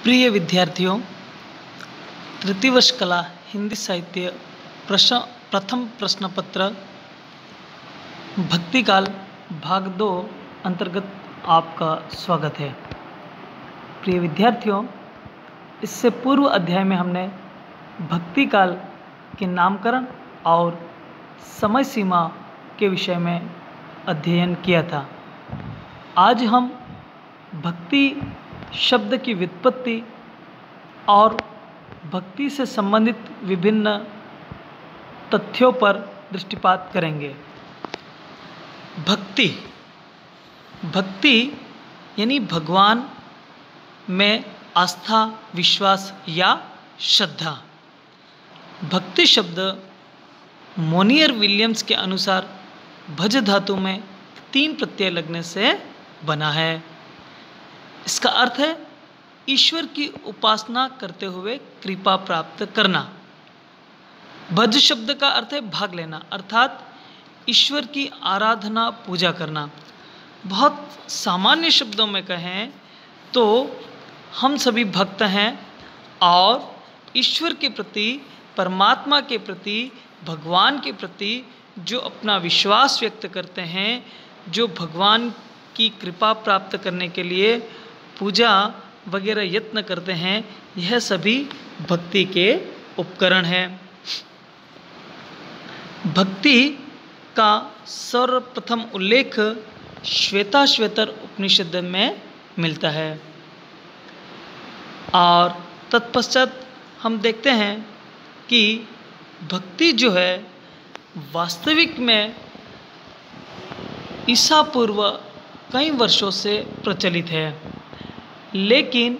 प्रिय विद्यार्थियों, तृतीय वर्ष कला हिंदी साहित्य प्रथम प्रश्न पत्र भक्तिकाल भाग 2 अंतर्गत आपका स्वागत है। प्रिय विद्यार्थियों, इससे पूर्व अध्याय में हमने भक्तिकाल के नामकरण और समय सीमा के विषय में अध्ययन किया था। आज हम भक्ति शब्द की व्युत्पत्ति और भक्ति से संबंधित विभिन्न तथ्यों पर दृष्टिपात करेंगे। भक्ति यानी भगवान में आस्था, विश्वास या श्रद्धा। भक्ति शब्द मोनियर विलियम्स के अनुसार भज धातु में 3 प्रत्यय लगने से बना है। इसका अर्थ है ईश्वर की उपासना करते हुए कृपा प्राप्त करना। भज शब्द का अर्थ है भाग लेना, अर्थात ईश्वर की आराधना पूजा करना। बहुत सामान्य शब्दों में कहें तो हम सभी भक्त हैं और ईश्वर के प्रति, परमात्मा के प्रति, भगवान के प्रति जो अपना विश्वास व्यक्त करते हैं, जो भगवान की कृपा प्राप्त करने के लिए पूजा वगैरह यत्न करते हैं, यह सभी भक्ति के उपकरण हैं। भक्ति का सर्वप्रथम उल्लेख श्वेताश्वेतर उपनिषद में मिलता है और तत्पश्चात हम देखते हैं कि भक्ति जो है वास्तविक में ईसा पूर्व कई वर्षों से प्रचलित है, लेकिन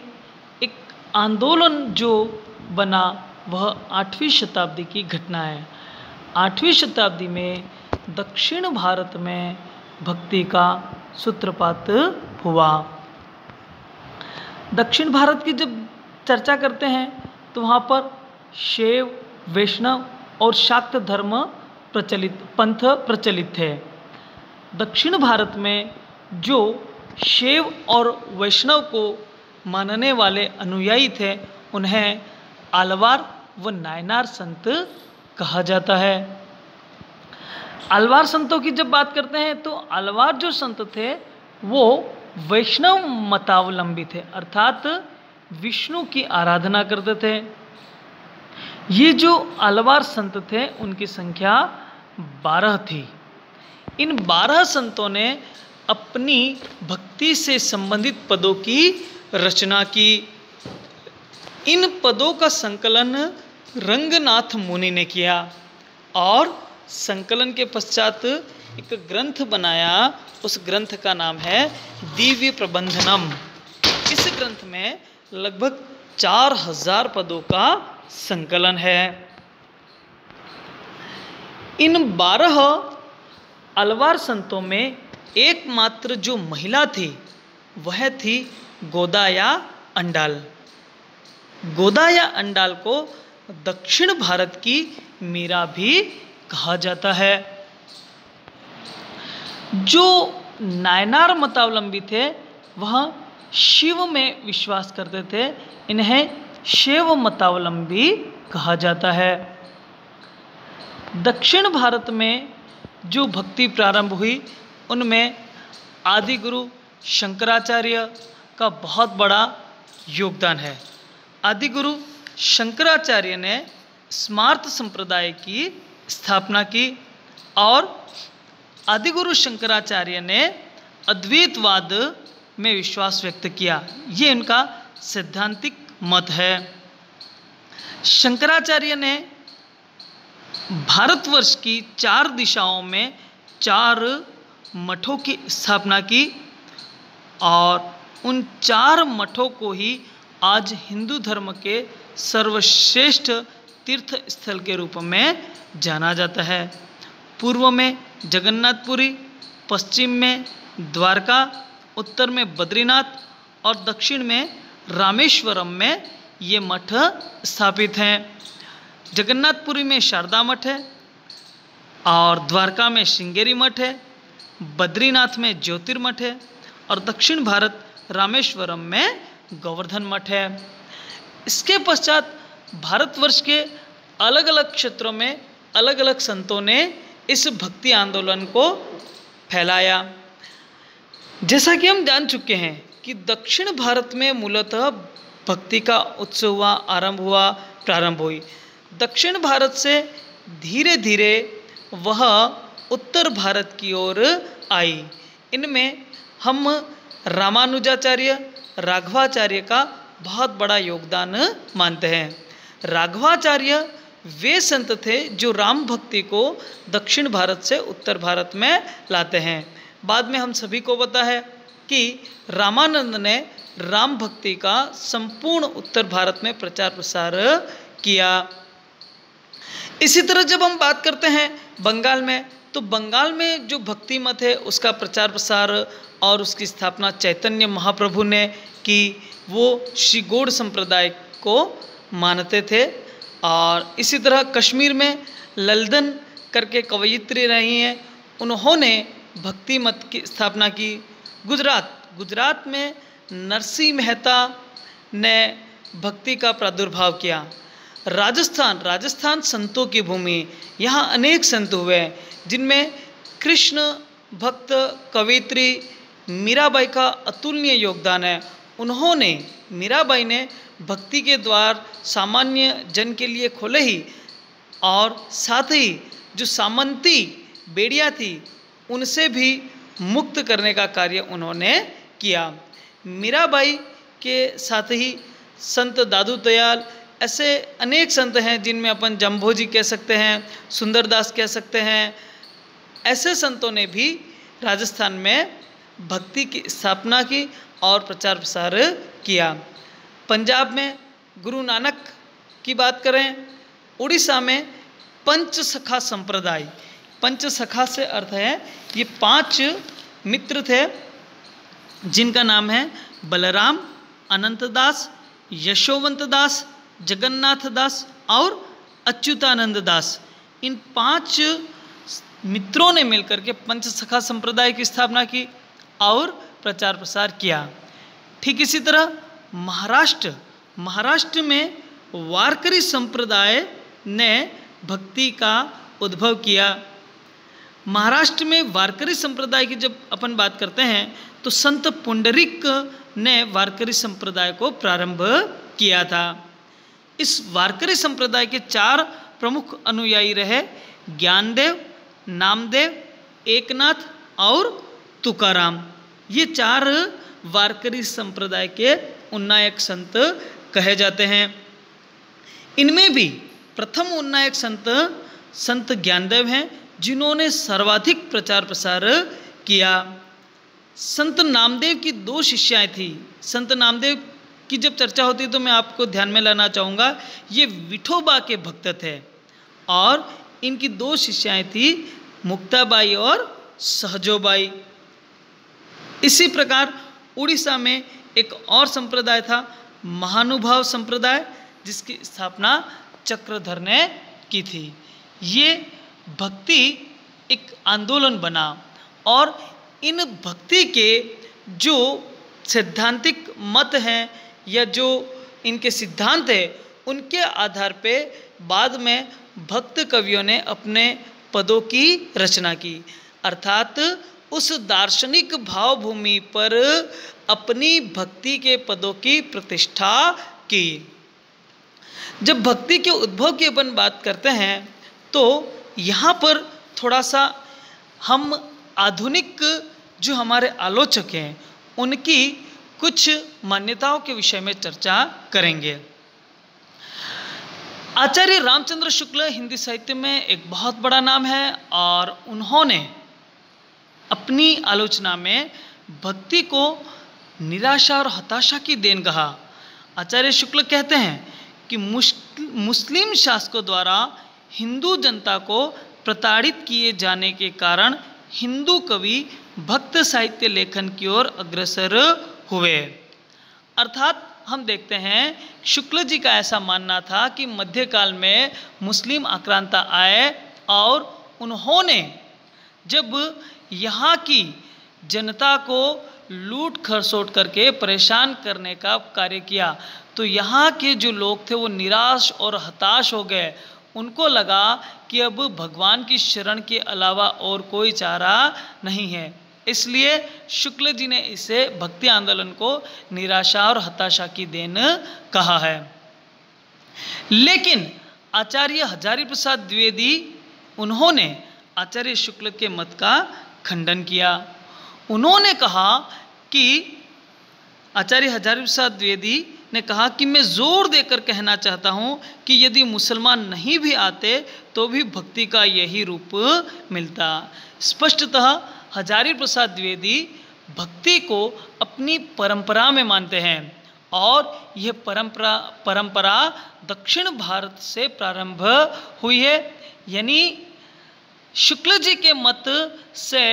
एक आंदोलन जो बना वह 8वीं शताब्दी की घटना है। 8वीं शताब्दी में दक्षिण भारत में भक्ति का सूत्रपात हुआ। दक्षिण भारत की जब चर्चा करते हैं तो वहाँ पर शैव, वैष्णव और शाक्त धर्म पंथ प्रचलित थे। दक्षिण भारत में जो शैव और वैष्णव को मानने वाले अनुयायी थे, उन्हें आलवार व नायनार संत कहा जाता है। आलवार संतों की जब बात करते हैं तो आलवार जो संत थे वो वैष्णव मतावलंबी थे, अर्थात विष्णु की आराधना करते थे। ये जो आलवार संत थे उनकी संख्या 12 थी। इन 12 संतों ने अपनी भक्ति से संबंधित पदों की रचना की। इन पदों का संकलन रंगनाथ मुनि ने किया और संकलन के पश्चात एक ग्रंथ बनाया। उस ग्रंथ का नाम है दिव्य प्रबंधनम। इस ग्रंथ में लगभग 4000 पदों का संकलन है। इन 12 आलवार संतों में एकमात्र जो महिला थी वह थी गोदा या अंडाल। गोदा या अंडाल को दक्षिण भारत की मीरा भी कहा जाता है। जो नायनार मतावलंबी थे वह शिव में विश्वास करते थे, इन्हें शैव मतावलंबी कहा जाता है। दक्षिण भारत में जो भक्ति प्रारंभ हुई उनमें आदि गुरु शंकराचार्य का बहुत बड़ा योगदान है। आदि गुरु शंकराचार्य ने स्मार्त संप्रदाय की स्थापना की और आदि गुरु शंकराचार्य ने अद्वैतवाद में विश्वास व्यक्त किया। ये उनका सैद्धांतिक मत है। शंकराचार्य ने भारतवर्ष की 4 दिशाओं में 4 मठों की स्थापना की और उन 4 मठों को ही आज हिंदू धर्म के सर्वश्रेष्ठ तीर्थ स्थल के रूप में जाना जाता है। पूर्व में जगन्नाथपुरी, पश्चिम में द्वारका, उत्तर में बद्रीनाथ और दक्षिण में रामेश्वरम में ये मठ स्थापित हैं। जगन्नाथपुरी में शारदा मठ है और द्वारका में श्रृंगेरी मठ है, बद्रीनाथ में ज्योतिर्मठ है और दक्षिण भारत रामेश्वरम में गोवर्धन मठ है। इसके पश्चात भारतवर्ष के अलग अलग क्षेत्रों में अलग अलग संतों ने इस भक्ति आंदोलन को फैलाया। जैसा कि हम जान चुके हैं कि दक्षिण भारत में मूलतः भक्ति का उत्सव हुआ, आरंभ हुआ, प्रारंभ हुई। दक्षिण भारत से धीरे धीरे वह उत्तर भारत की ओर आई। इनमें हम रामानुजाचार्य, राघवाचार्य का बहुत बड़ा योगदान मानते हैं। राघवाचार्य वे संत थे जो राम भक्ति को दक्षिण भारत से उत्तर भारत में लाते हैं। बाद में हम सभी को पता है कि रामानंद ने राम भक्ति का संपूर्ण उत्तर भारत में प्रचार प्रसार किया। इसी तरह जब हम बात करते हैं बंगाल में, तो बंगाल में जो भक्ति मत है उसका प्रचार प्रसार और उसकी स्थापना चैतन्य महाप्रभु ने की। वो श्री गौड़ संप्रदाय को मानते थे। और इसी तरह कश्मीर में लल्दन करके कवयित्री रही हैं, उन्होंने भक्ति मत की स्थापना की। गुजरात में नरसिंह मेहता ने भक्ति का प्रादुर्भाव किया। राजस्थान संतों की भूमि, यहाँ अनेक संत हुए जिनमें कृष्ण भक्त कवयित्री मीराबाई का अतुलनीय योगदान है। उन्होंने, मीराबाई ने भक्ति के द्वार सामान्य जन के लिए खोले ही, और साथ ही जो सामंती बेड़ियाँ थी उनसे भी मुक्त करने का कार्य उन्होंने किया। मीराबाई के साथ ही संत दादू दयाल, ऐसे अनेक संत हैं जिनमें अपन जम्भोजी कह सकते हैं, सुंदरदास कह सकते हैं। ऐसे संतों ने भी राजस्थान में भक्ति की स्थापना की और प्रचार प्रसार किया। पंजाब में गुरु नानक की बात करें, उड़ीसा में पंच सखा संप्रदाय, पंच सखा से अर्थ है ये 5 मित्र थे जिनका नाम है बलराम, अनंत दास, यशोवंत दास, जगन्नाथ दास और अच्युतानंद दास। इन 5 मित्रों ने मिलकर के पंच सखा संप्रदाय की स्थापना की और प्रचार प्रसार किया। ठीक इसी तरह महाराष्ट्र में वारकरी संप्रदाय ने भक्ति का उद्भव किया। महाराष्ट्र में वारकरी संप्रदाय की जब अपन बात करते हैं तो संत पुंडरीक ने वारकरी संप्रदाय को प्रारंभ किया था। इस वारकरी संप्रदाय के 4 प्रमुख अनुयायी रहे, ज्ञानदेव, नामदेव, एकनाथ और तुकाराम। ये 4 वारकरी संप्रदाय के उन्नायक संत कहे जाते हैं। इनमें भी प्रथम उन्नायक संत ज्ञानदेव हैं जिन्होंने सर्वाधिक प्रचार प्रसार किया। संत नामदेव की 2 शिष्याएं थी। संत नामदेव की जब चर्चा होती है तो मैं आपको ध्यान में लाना चाहूँगा, ये विठोबा के भक्त थे और इनकी 2 शिष्याएं थी, मुक्ताबाई और सहजोबाई। इसी प्रकार उड़ीसा में एक और संप्रदाय था, महानुभाव संप्रदाय, जिसकी स्थापना चक्रधर ने की थी। ये भक्ति एक आंदोलन बना और इन भक्ति के जो सैद्धांतिक मत हैं या जो इनके सिद्धांत हैं, उनके आधार पे बाद में भक्त कवियों ने अपने पदों की रचना की। अर्थात उस दार्शनिक भावभूमि पर अपनी भक्ति के पदों की प्रतिष्ठा की। जब भक्ति के उद्भव की अपन बात करते हैं तो यहाँ पर थोड़ा सा हम आधुनिक जो हमारे आलोचक हैं उनकी कुछ मान्यताओं के विषय में चर्चा करेंगे। आचार्य रामचंद्र शुक्ल हिंदी साहित्य में एक बहुत बड़ा नाम है और उन्होंने अपनी आलोचना में भक्ति को निराशा और हताशा की देन कहा। आचार्य शुक्ल कहते हैं कि मुस्लिम शासकों द्वारा हिंदू जनता को प्रताड़ित किए जाने के कारण हिंदू कवि भक्त साहित्य लेखन की ओर अग्रसर हुए। अर्थात हम देखते हैं शुक्ल जी का ऐसा मानना था कि मध्यकाल में मुस्लिम आक्रांता आए और उन्होंने जब यहाँ की जनता को लूट खरसोट करके परेशान करने का कार्य किया। तो यहाँ के जो लोग थे वो निराश और हताश हो गए। उनको लगा कि अब भगवान की शरण के अलावा और कोई चारा नहीं है। इसलिए शुक्ल जी ने इसे भक्ति आंदोलन को निराशा और हताशा की देन कहा है। लेकिन आचार्य हजारी प्रसाद द्विवेदी, उन्होंने आचार्य शुक्ल के मत का खंडन किया। उन्होंने कहा कि आचार्य हजारी प्रसाद द्विवेदी ने कहा कि मैं जोर देकर कहना चाहता हूँ कि यदि मुसलमान नहीं भी आते तो भी भक्ति का यही रूप मिलता। स्पष्टतः हजारी प्रसाद द्विवेदी भक्ति को अपनी परंपरा में मानते हैं और यह परंपरा दक्षिण भारत से प्रारंभ हुई है। यानी शुक्ल जी के मत से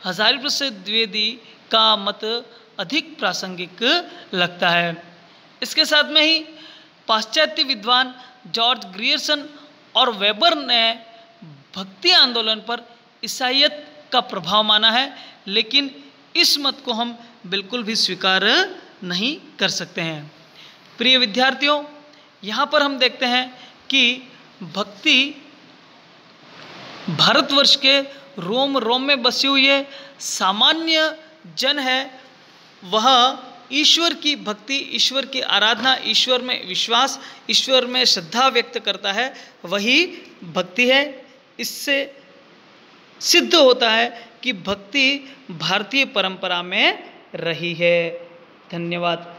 हजारी प्रसाद द्विवेदी का मत अधिक प्रासंगिक लगता है। इसके साथ में ही पाश्चात्य विद्वान जॉर्ज ग्रियर्सन और वेबर ने भक्ति आंदोलन पर ईसाईयत का प्रभाव माना है, लेकिन इस मत को हम बिल्कुल भी स्वीकार नहीं कर सकते हैं। प्रिय विद्यार्थियों, यहाँ पर हम देखते हैं कि भक्ति भारतवर्ष के रोम रोम में बसी हुई है। सामान्य जन है वह ईश्वर की भक्ति, ईश्वर की आराधना, ईश्वर में विश्वास, ईश्वर में श्रद्धा व्यक्त करता है, वही भक्ति है। इससे सिद्ध होता है कि भक्ति भारतीय परंपरा में रही है। धन्यवाद।